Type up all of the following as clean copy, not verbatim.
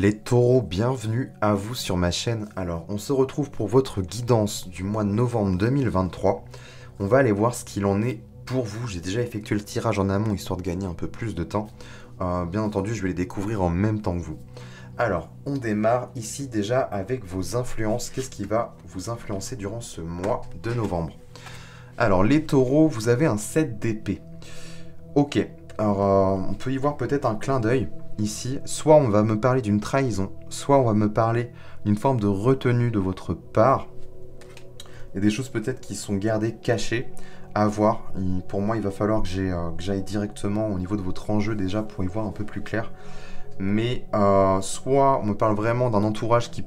Les taureaux, bienvenue à vous sur ma chaîne. Alors, on se retrouve pour votre guidance du mois de novembre 2023. On va aller voir ce qu'il en est pour vous. J'ai déjà effectué le tirage en amont, histoire de gagner un peu plus de temps. Bien entendu, je vais les découvrir en même temps que vous. Alors, on démarre ici déjà avec vos influences. Qu'est-ce qui va vous influencer durant ce mois de novembre? Alors, les taureaux, vous avez un 7 d'épée. Ok, alors on peut y voir peut-être un clin d'œil. Ici, soit on va me parler d'une trahison, soit on va me parler d'une forme de retenue de votre part. Il y a des choses peut-être qui sont gardées, cachées, à voir. Pour moi, il va falloir que j'aille directement au niveau de votre enjeu déjà pour y voir un peu plus clair. Mais soit on me parle vraiment d'un entourage qui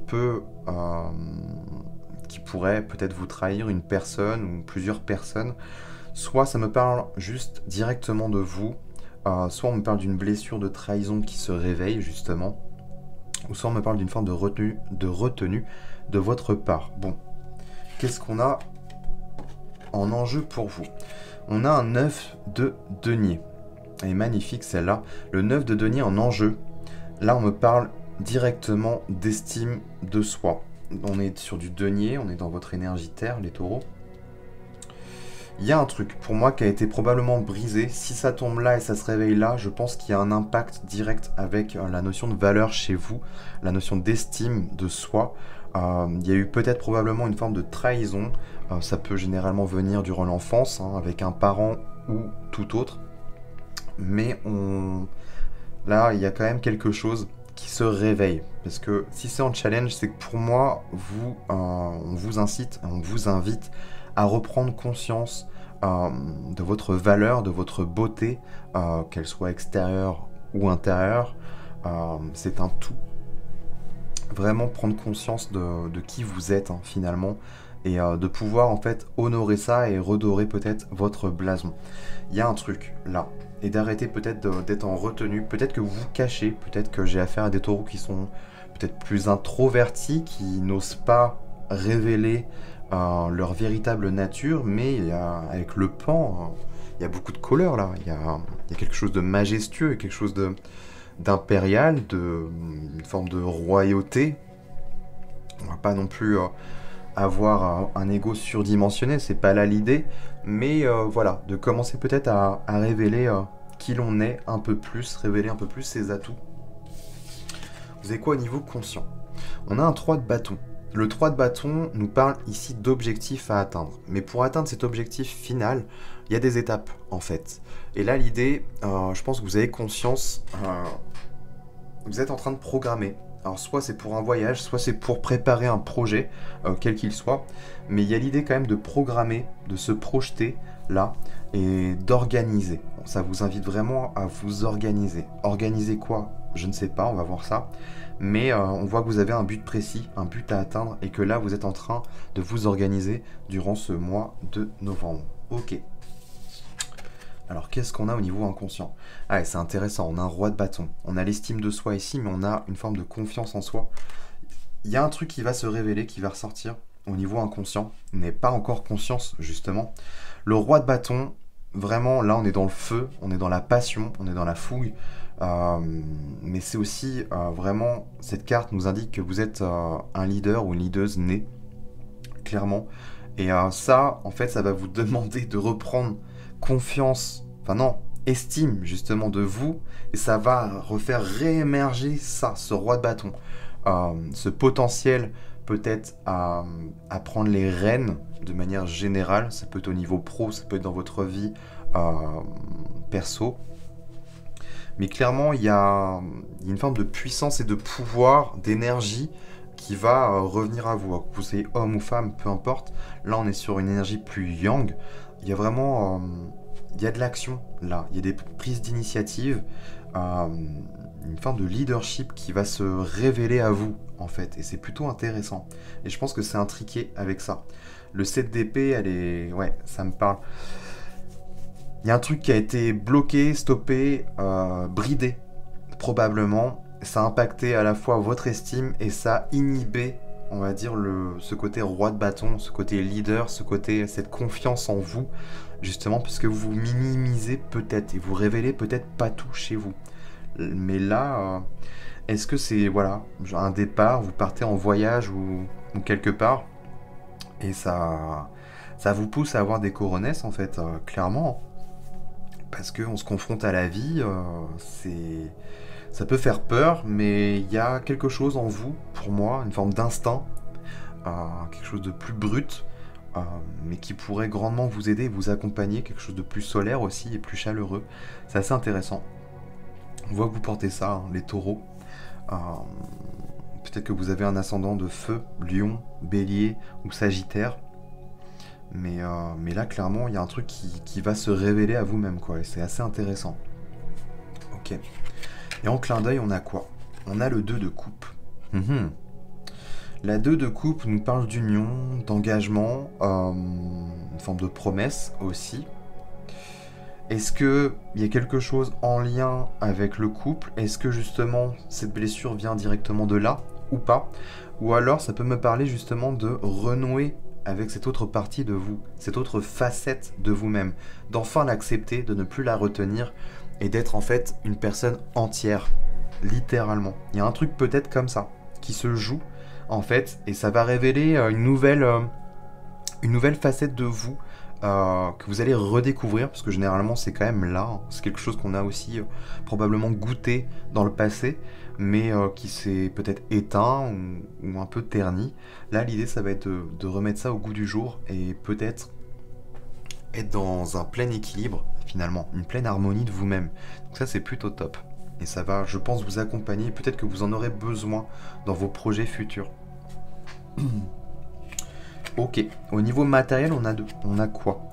pourrait peut-être vous trahir, une personne ou plusieurs personnes. Soit ça me parle juste directement de vous. Soit on me parle d'une blessure de trahison qui se réveille justement, ou soit on me parle d'une forme de retenue de votre part. Bon, qu'est-ce qu'on a en enjeu pour vous? On a un 9 de denier. Elle est magnifique celle-là. Le 9 de denier en enjeu. Là, on me parle directement d'estime de soi. On est sur du denier, on est dans votre énergie terre, les taureaux. Il y a un truc, pour moi, qui a été probablement brisé. Si ça tombe là et ça se réveille là, je pense qu'il y a un impact direct avec la notion de valeur chez vous, la notion d'estime de soi. Il y a eu peut-être probablement une forme de trahison. Ça peut généralement venir durant l'enfance, hein, avec un parent ou tout autre. Mais là, il y a quand même quelque chose qui se réveille. Parce que si c'est en challenge, c'est que pour moi, on vous incite, on vous invite à reprendre conscience de votre valeur, de votre beauté, qu'elle soit extérieure ou intérieure. C'est un tout. Vraiment prendre conscience de qui vous êtes, hein, finalement, et de pouvoir en fait honorer ça et redorer peut-être votre blason. Il y a un truc là, et d'arrêter peut-être d'être en retenue. Peut-être que vous vous cachez, peut-être que j'ai affaire à des taureaux qui sont peut-être plus introvertis, qui n'osent pas révéler leur véritable nature, mais avec le pan, il y a beaucoup de couleurs là, il y a quelque chose de majestueux, quelque chose d'impérial, une forme de royauté. On va pas non plus avoir un ego surdimensionné, c'est pas là l'idée, mais voilà, de commencer peut-être à révéler qui l'on est un peu plus, révéler un peu plus ses atouts. Vous avez quoi au niveau conscient? On a un 3 de bâton. Le 3 de bâton nous parle ici d'objectifs à atteindre. Mais pour atteindre cet objectif final, il y a des étapes en fait. Et là l'idée, je pense que vous avez conscience, vous êtes en train de programmer. Alors soit c'est pour un voyage, soit c'est pour préparer un projet, quel qu'il soit. Mais il y a l'idée quand même de programmer, de se projeter là et d'organiser. Bon, ça vous invite vraiment à vous organiser. Organiser quoi? Je ne sais pas, on va voir ça. Mais on voit que vous avez un but précis, un but à atteindre, et que là, vous êtes en train de vous organiser durant ce mois de novembre. Ok. Alors, qu'est-ce qu'on a au niveau inconscient? Ah, ouais, c'est intéressant, on a un roi de bâton. On a l'estime de soi ici, mais on a une forme de confiance en soi. Il y a un truc qui va se révéler, qui va ressortir au niveau inconscient. On n'est pas encore conscience, justement. Le roi de bâton, vraiment, là, on est dans le feu, on est dans la passion, on est dans la fougue. Mais c'est aussi vraiment, cette carte nous indique que vous êtes un leader ou une leaduse née, clairement. Et ça, en fait, ça va vous demander de reprendre confiance, enfin non, estime justement de vous, et ça va refaire réémerger ça, ce roi de bâton, ce potentiel peut-être à prendre les rênes de manière générale. Ça peut être au niveau pro, ça peut être dans votre vie perso. Mais clairement, il y a une forme de puissance et de pouvoir, d'énergie qui va revenir à vous. Que vous soyez homme ou femme, peu importe. Là, on est sur une énergie plus yang. Il y a vraiment il y a de l'action là. Il y a des prises d'initiative, une forme de leadership qui va se révéler à vous, en fait. Et c'est plutôt intéressant. Et je pense que c'est intriqué avec ça. Le 7 d'épée, elle est... Ouais, ça me parle. Il y a un truc qui a été bloqué, stoppé, bridé, probablement. Ça a impacté à la fois votre estime et ça a inhibé, on va dire, ce côté roi de bâton, ce côté leader, cette confiance en vous, justement, puisque vous vous minimisez peut-être et vous révélez peut-être pas tout chez vous. Mais là, Est-ce que c'est, voilà, genre un départ, vous partez en voyage ou quelque part, et ça vous pousse à avoir des coronesses, en fait, clairement. Parce qu'on se confronte à la vie, ça peut faire peur, mais il y a quelque chose en vous, pour moi, une forme d'instinct, quelque chose de plus brut, euh, mais qui pourrait grandement vous aider et vous accompagner, quelque chose de plus solaire aussi et plus chaleureux. C'est assez intéressant. On voit que vous portez ça, hein, les taureaux. Euh, Peut-être que vous avez un ascendant de feu, lion, bélier ou sagittaire. Mais là, clairement, il y a un truc qui va se révéler à vous-même, quoi. Et c'est assez intéressant. Ok. Et en clin d'œil, on a quoi? On a le 2 de coupe. Mhm. La 2 de coupe nous parle d'union, d'engagement, une forme de promesse aussi. Est-ce qu'il y a quelque chose en lien avec le couple? Est-ce que justement cette blessure vient directement de là ou pas? Ou alors ça peut me parler justement de renouer avec cette autre partie de vous, cette autre facette de vous-même, d'enfin l'accepter, de ne plus la retenir et d'être en fait une personne entière, littéralement. Il y a un truc peut-être comme ça qui se joue en fait et ça va révéler une nouvelle facette de vous que vous allez redécouvrir, parce que généralement c'est quand même là, hein. C'est quelque chose qu'on a aussi probablement goûté dans le passé, mais qui s'est peut-être éteint ou un peu terni. Là l'idée ça va être de remettre ça au goût du jour et peut-être être dans un plein équilibre finalement, une pleine harmonie de vous-même. Donc ça c'est plutôt top. Et ça va, je pense, vous accompagner, peut-être que vous en aurez besoin dans vos projets futurs. Ok, au niveau matériel, on a quoi?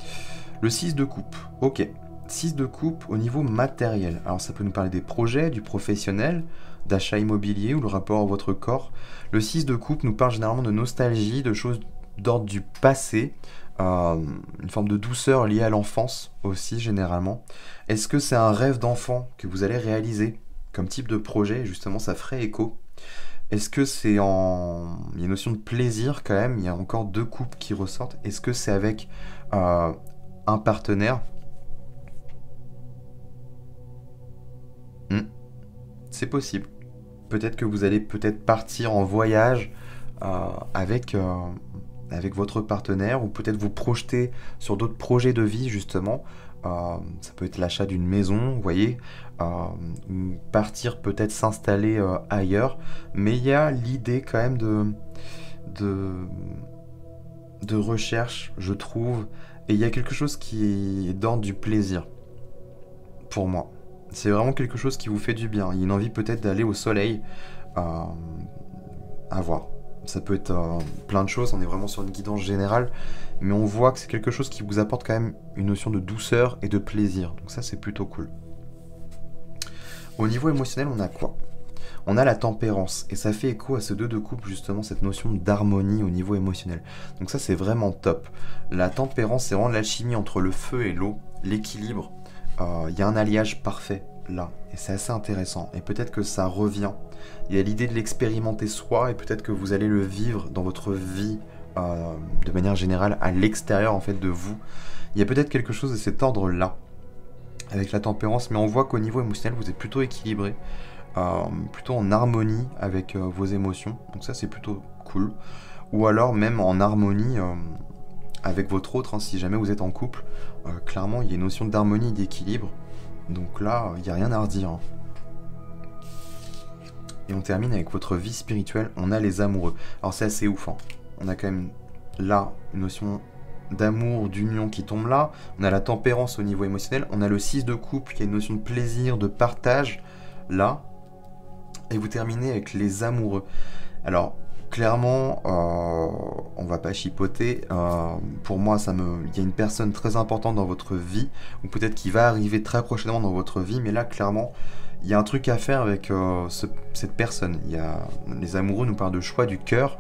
Le 6 de coupe, ok. 6 de coupe au niveau matériel. Alors ça peut nous parler des projets, du professionnel, d'achat immobilier ou le rapport à votre corps. Le 6 de coupe nous parle généralement de nostalgie, de choses d'ordre du passé, une forme de douceur liée à l'enfance aussi généralement. Est-ce que c'est un rêve d'enfant que vous allez réaliser comme type de projet? Justement, ça ferait écho. Est-ce que c'est en... Il y a une notion de plaisir quand même, il y a encore deux couples qui ressortent. Est-ce que c'est avec euh, un partenaire? Hmm, c'est possible. Peut-être que vous allez peut-être partir en voyage avec, avec votre partenaire ou peut-être vous projeter sur d'autres projets de vie justement. Ça peut être l'achat d'une maison, vous voyez, euh, ou partir peut-être s'installer ailleurs. Mais il y a l'idée quand même de, de recherche, je trouve, et il y a quelque chose qui est d'ordre du plaisir pour moi. C'est vraiment quelque chose qui vous fait du bien. Il y a une envie peut-être d'aller au soleil, euh, à voir. Ça peut être plein de choses, on est vraiment sur une guidance générale, mais on voit que c'est quelque chose qui vous apporte quand même une notion de douceur et de plaisir. Donc ça, c'est plutôt cool. Au niveau émotionnel, on a quoi? On a la tempérance, et ça fait écho à ce 2 de coupe, justement, cette notion d'harmonie au niveau émotionnel. Donc ça, c'est vraiment top. La tempérance, c'est vraiment l'alchimie entre le feu et l'eau, l'équilibre. Il y a un alliage parfait là, et c'est assez intéressant. Et peut-être que ça revient. Il y a l'idée de l'expérimenter soi, et peut-être que vous allez le vivre dans votre vie de manière générale, à l'extérieur en fait de vous. Il y a peut-être quelque chose de cet ordre-là, avec la tempérance, mais on voit qu'au niveau émotionnel, vous êtes plutôt équilibré, plutôt en harmonie avec vos émotions. Donc ça, c'est plutôt cool. Ou alors même en harmonie avec votre autre, hein, si jamais vous êtes en couple. Clairement, il y a une notion d'harmonie et d'équilibre. Donc là, il n'y a rien à redire, hein. Et on termine avec votre vie spirituelle. On a les amoureux. Alors c'est assez ouf, hein. On a quand même là une notion d'amour, d'union qui tombe là. On a la tempérance au niveau émotionnel. On a le 6 de couple qui a une notion de plaisir, de partage là. Et vous terminez avec les amoureux. Alors clairement, on va pas chipoter. Pour moi, il y a une personne très importante dans votre vie, ou peut-être qui va arriver très prochainement dans votre vie. Mais là, clairement, il y a un truc à faire avec cette personne. Les amoureux nous parlent de choix du cœur,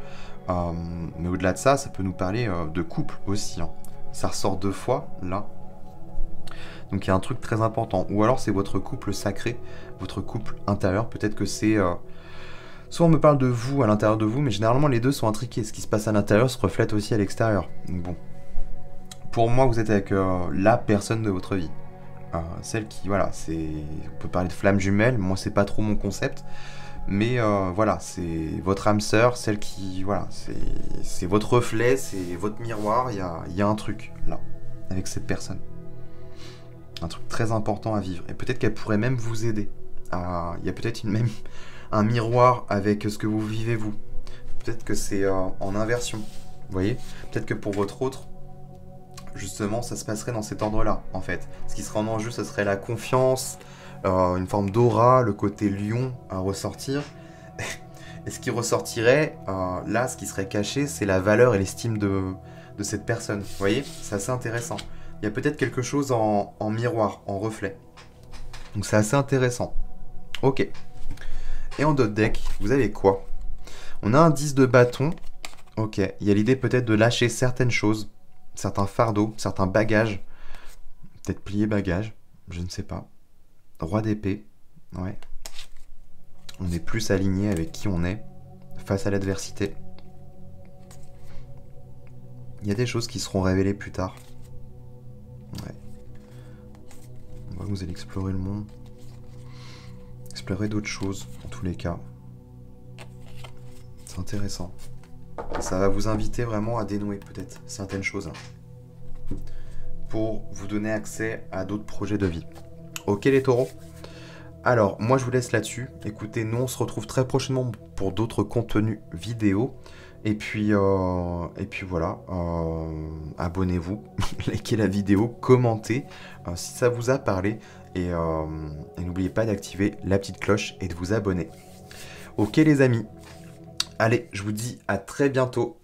mais au-delà de ça, ça peut nous parler de couple aussi, hein. Ça ressort deux fois là. Donc il y a un truc très important. Ou alors c'est votre couple sacré, votre couple intérieur. Peut-être que c'est... soit on me parle de vous à l'intérieur de vous, mais généralement les deux sont intriqués. Ce qui se passe à l'intérieur se reflète aussi à l'extérieur. Donc bon. Pour moi, vous êtes avec la personne de votre vie. Celle qui, voilà, c'est... On peut parler de flamme jumelle. Moi, c'est pas trop mon concept. Mais voilà, c'est votre âme sœur, celle qui... Voilà, c'est votre reflet, c'est votre miroir, il y a un truc là, avec cette personne. Un truc très important à vivre. Et peut-être qu'elle pourrait même vous aider. Il y a peut-être même un miroir avec ce que vous vivez vous. Peut-être que c'est en inversion. Vous voyez? Peut-être que pour votre autre, justement, ça se passerait dans cet ordre-là, en fait. Ce qui serait en enjeu, ce serait la confiance, une forme d'aura, le côté lion à ressortir. Et ce qui ressortirait, là, ce qui serait caché, c'est la valeur et l'estime de cette personne. Vous voyez? C'est assez intéressant. Il y a peut-être quelque chose en miroir, en reflet. Donc c'est assez intéressant. Ok. Et en d'autres deck, vous avez quoi? On a un 10 de bâton. Ok. Il y a l'idée peut-être de lâcher certaines choses, certains fardeaux, certains bagages. Peut-être plier bagages, je ne sais pas. Roi d'épée. Ouais. On est plus aligné avec qui on est face à l'adversité. Il y a des choses qui seront révélées plus tard. Ouais. On voit que vous allez explorer le monde. Explorer d'autres choses, en tous les cas. C'est intéressant. Ça va vous inviter vraiment à dénouer peut-être certaines choses. Pour vous donner accès à d'autres projets de vie. Ok les taureaux? Alors, moi je vous laisse là-dessus. Écoutez, nous on se retrouve très prochainement pour d'autres contenus vidéo. Et puis voilà, abonnez-vous, likez la vidéo, commentez si ça vous a parlé. Et n'oubliez pas d'activer la petite cloche et de vous abonner. Ok les amis, allez, je vous dis à très bientôt